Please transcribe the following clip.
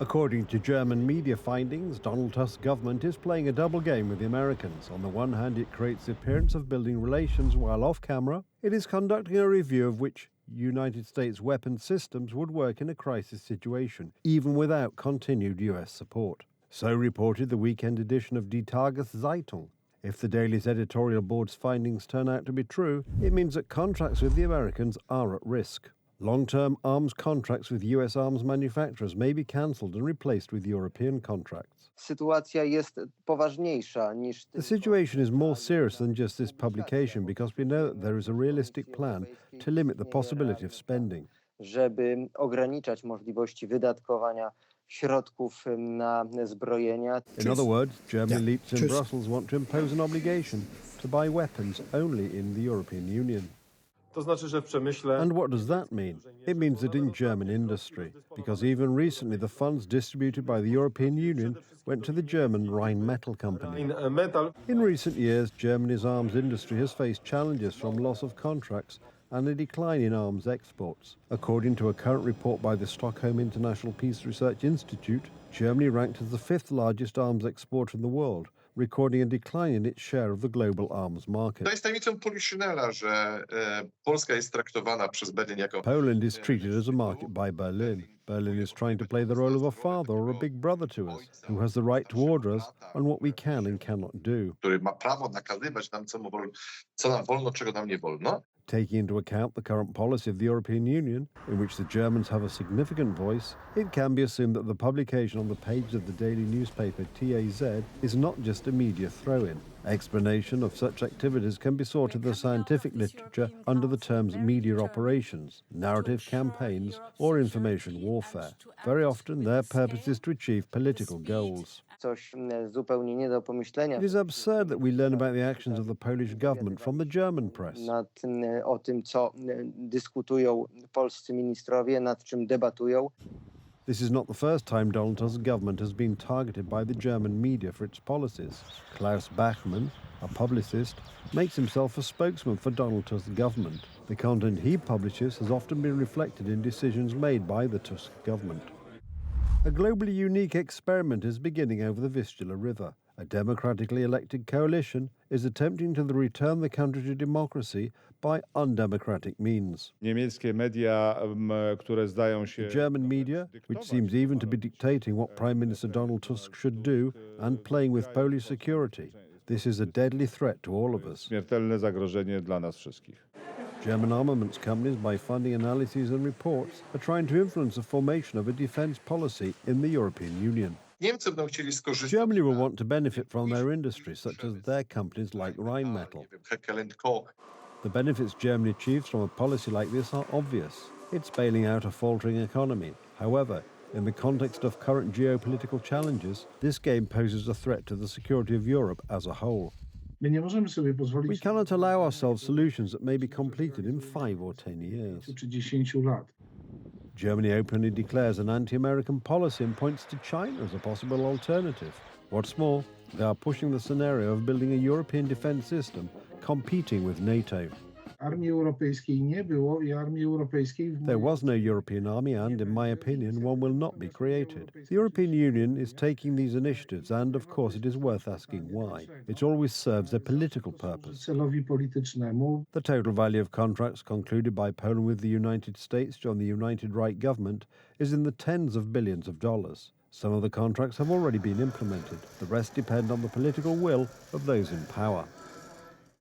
According to German media findings, Donald Tusk's government is playing a double game with the Americans. On the one hand, it creates the appearance of building relations while off camera. It is conducting a review of which United States weapon systems would work in a crisis situation, even without continued US support. So reported the weekend edition of Die Tageszeitung. If the Daily's editorial board's findings turn out to be true, it means that contracts with the Americans are at risk. Long-term arms contracts with US arms manufacturers may be cancelled and replaced with European contracts. The situation is more serious than just this publication because we know that there is a realistic plan to limit the possibility of spending. Żeby ograniczać możliwości wydatkowania środków na zbrojenia. In other words, Germany leads in Brussels want to impose an obligation to buy weapons only in the European Union. And what does that mean? It means that in German industry, because even recently the funds distributed by the European Union went to the German Rheinmetall company. In recent years, Germany's arms industry has faced challenges from loss of contracts and a decline in arms exports. According to a current report by the Stockholm International Peace Research Institute, Germany ranked as the fifth largest arms exporter in the world, recording a decline in its share of the global arms market. Poland is treated as a market by Berlin. Berlin is trying to play the role of a father or a big brother to us, who has the right to order us on what we can and cannot do. Taking into account the current policy of the European Union, in which the Germans have a significant voice, it can be assumed that the publication on the page of the daily newspaper TAZ is not just a media throw-in. Explanation of such activities can be sought in the scientific literature under the terms media operations, narrative campaigns, or information warfare. Very often, their purpose is to achieve political goals. It is absurd that we learn about the actions of the Polish government from the German press. O tym, co dyskutują polscy ministrowie, nad czym debatują. This is not the first time Donald Tusk's government has been targeted by the German media for its policies. Klaus Bachmann, a publicist, makes himself a spokesman for Donald Tusk's government. The content he publishes has often been reflected in decisions made by the Tusk government. A globally unique experiment is beginning over the Vistula River. A democratically elected coalition is attempting to return the country to democracy by undemocratic means. The German media, which seems even to be dictating what Prime Minister Donald Tusk should do and playing with Polish security. This is a deadly threat to all of us. German armaments companies, by funding analyses and reports, are trying to influence the formation of a defense policy in the European Union. Germany will want to benefit from their industries, such as their companies like Rheinmetall. The benefits Germany achieves from a policy like this are obvious. It's bailing out a faltering economy. However, in the context of current geopolitical challenges, this game poses a threat to the security of Europe as a whole. We cannot allow ourselves solutions that may be completed in 5 or 10 years. Germany openly declares an anti-American policy and points to China as a possible alternative. What's more, they are pushing the scenario of building a European defense system competing with NATO. There was no European army and, in my opinion, one will not be created. The European Union is taking these initiatives and, of course, it is worth asking why. It always serves a political purpose. The total value of contracts concluded by Poland with the United States during the United Right government is in the tens of billions of dollars. Some of the contracts have already been implemented. The rest depend on the political will of those in power.